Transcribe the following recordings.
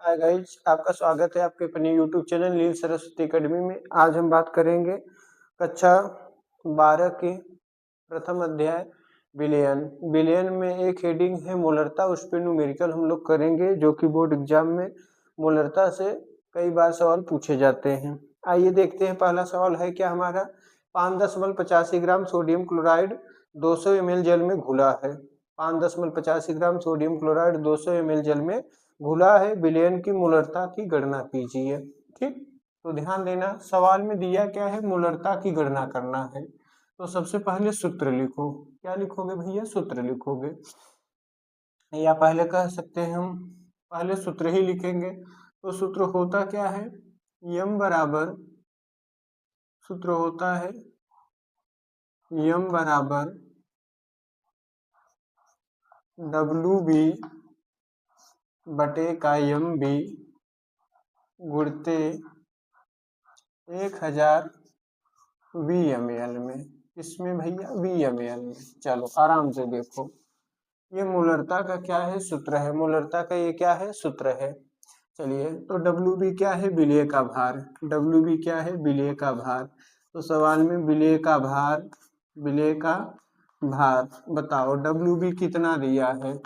Hi guys, आपका स्वागत है आपके अपने यूट्यूब चैनल लील सरस्वती अकेडमी में। आज हम बात करेंगे कक्षा 12 के प्रथम अध्याय विलयन। विलयन में एक हेडिंग है मोलरता, उस पर न्यूमेरिकल हम लोग करेंगे जो कि बोर्ड एग्जाम में मोलरता से कई बार सवाल पूछे जाते हैं। आइए देखते हैं, पहला सवाल है क्या हमारा। 5.85 ग्राम सोडियम क्लोराइड 200 ml जल में घुला है। 5.85 ग्राम सोडियम क्लोराइड 200 ml जल में घुला है, विलयन की मोलरता की गणना कीजिए। ठीक, तो ध्यान देना, सवाल में दिया क्या है, मोलरता की गणना करना है। तो सबसे पहले सूत्र लिखो। क्या लिखोगे भैया? सूत्र लिखोगे, या पहले कह सकते हैं हम पहले सूत्र ही लिखेंगे। तो सूत्र होता क्या है, यम बराबर, सूत्र होता है यम बराबर WB बटे का MB गुणते 1000 VML में। इसमें भैया VML में। चलो आराम से देखो, ये मोलरता का क्या है, सूत्र है। मोलरता का ये क्या है, सूत्र है। चलिए, तो WB क्या है, विलेय का भार। WB क्या है, विलेय का भार। तो सवाल में विलेय का भार, विलेय का भार बताओ WB कितना दिया है।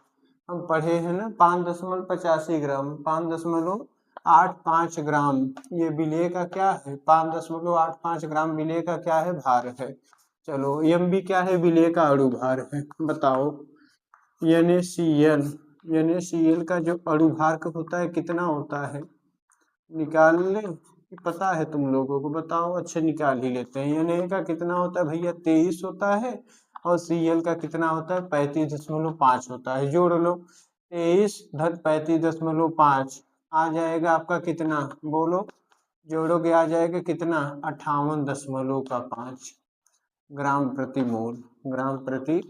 हम पढ़े हैं ना, 5.85 ग्राम, 5.85 ग्राम ये विलेय का क्या है, 5.85 ग्राम विलेय का क्या है, भार है। चलो MB क्या है, विलेय का अणु भार है। बताओ NaCl का जो अणु भार होता है कितना होता है, निकाल ले, पता है तुम लोगों को, बताओ। अच्छा, निकाल ही लेते हैं। Na का कितना होता है भैया, 23 होता है, और Cl का कितना होता है, 35.5 होता है। जोड़ लो, 23 धन 35.5 आ जाएगा आपका कितना, बोलो, जोड़ोगे आ जाएगा कितना, 58.5 ग्राम प्रति मोल, ग्राम प्रति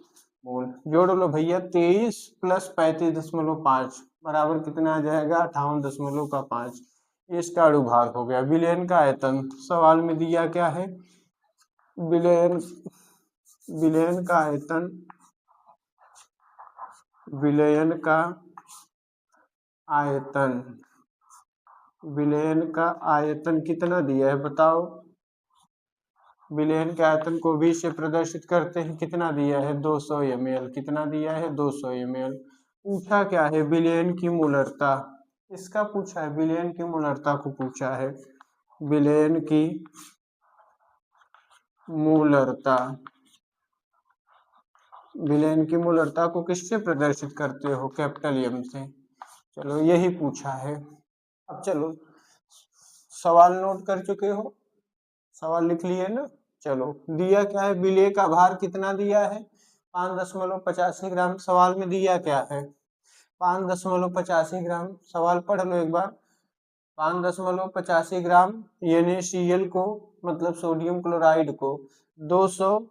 मोल। जोड़ लो भैया, 23 प्लस 35.5 बराबर कितना आ जाएगा, 58.5। इसका अणु भार हो गया। विलयन का आयतन सवाल में दिया क्या है, विलयन, विलयन का आयतन, विलयन का आयतन, विलयन का आयतन कितना दिया है बताओ। विलयन के आयतन को भी से प्रदर्शित करते हैं, कितना दिया है, 200 ml। कितना दिया है, 200 ml। पूछा क्या है, विलयन की मोलरता, इसका पूछा है, विलयन की मोलरता को पूछा है। विलयन की मोलरता, विलयन की मोलरता को किससे प्रदर्शित करते हो, कैपिटल M से। चलो यही पूछा है। अब चलो सवाल नोट कर चुके हो, सवाल लिख लिए ना। चलो दिया क्या है, विलेय का भार कितना दिया है, 5.85 ग्राम। सवाल में दिया क्या है, 5.85 ग्राम। सवाल पढ़ लो एक बार। 5.85 ग्राम NaCl को, मतलब सोडियम क्लोराइड को 200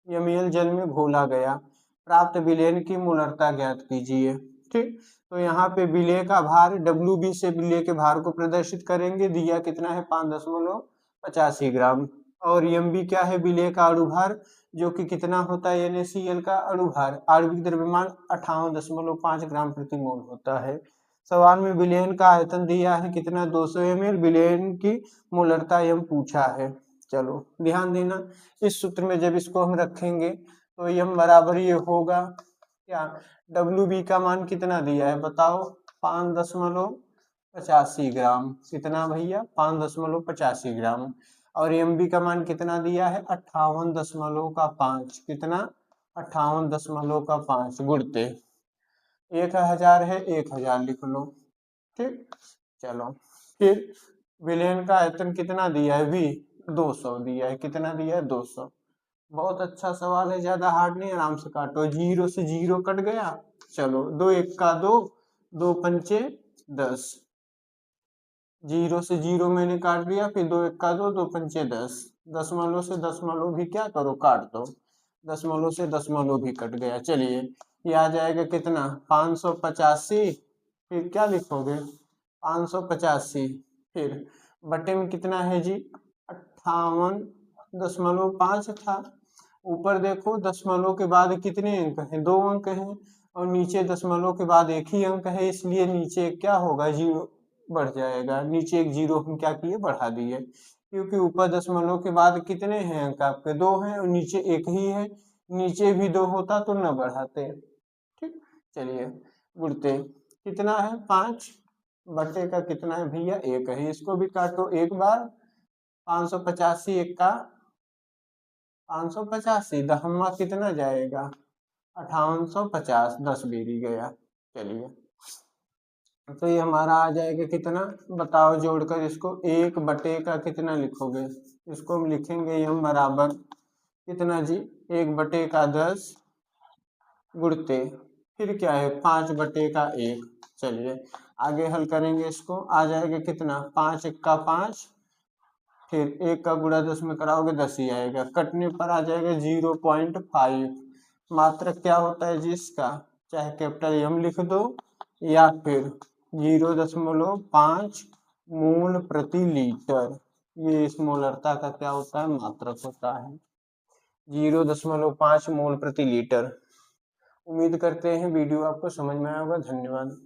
ml जल में घोला गया। प्राप्त विलयन की मोलरता ज्ञात कीजिए। ठीक, तो यहाँ पे विलेय का भार WB से विलेय के भार को प्रदर्शित करेंगे। दिया कितना है, 5.85 ग्राम। और MB क्या है, विलेय का अणु भार, जो कि कितना होता है, NaCl का अणु भार, आणविक द्रव्यमान 58.5 ग्राम प्रति मोल होता है। सवाल में विलयन का आयतन दिया है कितना, 200 ml। विलयन की मोलरता M पूछा है। चलो ध्यान देना, इस सूत्र में जब इसको हम रखेंगे तो M बराबर ये होगा क्या, WB का मान कितना दिया है बताओ, 5.85 ग्राम। कितना भैया, 5.85 ग्राम। और MB का मान कितना दिया है, 58.5। कितना, 58.5 गुणते 1000 है, 1000 लिख लो। ठीक, चलो फिर विलयन का आयतन कितना दिया है, V 200 दिया है। कितना दिया है, 200। बहुत अच्छा सवाल है, ज्यादा हार्ड नहीं, आराम से काटो। 0 से 0 कट गया। चलो 2 1 का 2, 2 पंचे 10। 0 से 0 मैंने काट दिया, फिर 2 1 का 2, 2 पंचे 10। दशमलव से दशमलव भी क्या करो, काट दो। दशमलव से दशमलव भी कट गया। चलिए ये आ जाएगा कितना, 585। फिर क्या लिखोगे, 585। फिर बटे में कितना है जी, 58.5 था। ऊपर देखो, दशमलव के बाद कितने अंक हैं, 2 अंक हैं, और नीचे दशमलव के बाद एक ही अंक है, इसलिए नीचे क्या होगा, 0 बढ़ जाएगा। नीचे एक जीरो हम क्या किए, बढ़ा दिए, क्योंकि ऊपर दशमलव के बाद कितने हैं अंक आपके, 2 हैं और नीचे एक ही है, नीचे भी 2 होता तो न बढ़ाते। ठीक, चलिए गुणते कितना है, 5 बटे का कितना है भैया, 1 है। इसको भी काटो एक बार, 585 1 का 585, दहम्मा कितना जाएगा, 5850, 10 बेरी गया। चलिए तो ये हमारा आ जाएगा कितना, बताओ जोड़कर इसको, 1 बटे का कितना लिखोगे, इसको हम लिखेंगे m बराबर कितना जी, 1 बटे का 10 गुणते फिर क्या है 5 बटे का 1। चलिए आगे हल करेंगे इसको, आ जाएगा कितना, 5 1 का 5, फिर 1 का गुणा 10 में कराओगे 10 ही आएगा, कटने पर आ जाएगा 0.5। मात्रक क्या होता है जी इसका, चाहे कैपिटल एम लिख दो या फिर 0.5 मोल प्रति लीटर, ये इस मोलरता का क्या होता है, मात्रक होता है 0.5 मोल प्रति लीटर। उम्मीद करते हैं वीडियो आपको समझ में आया होगा। धन्यवाद।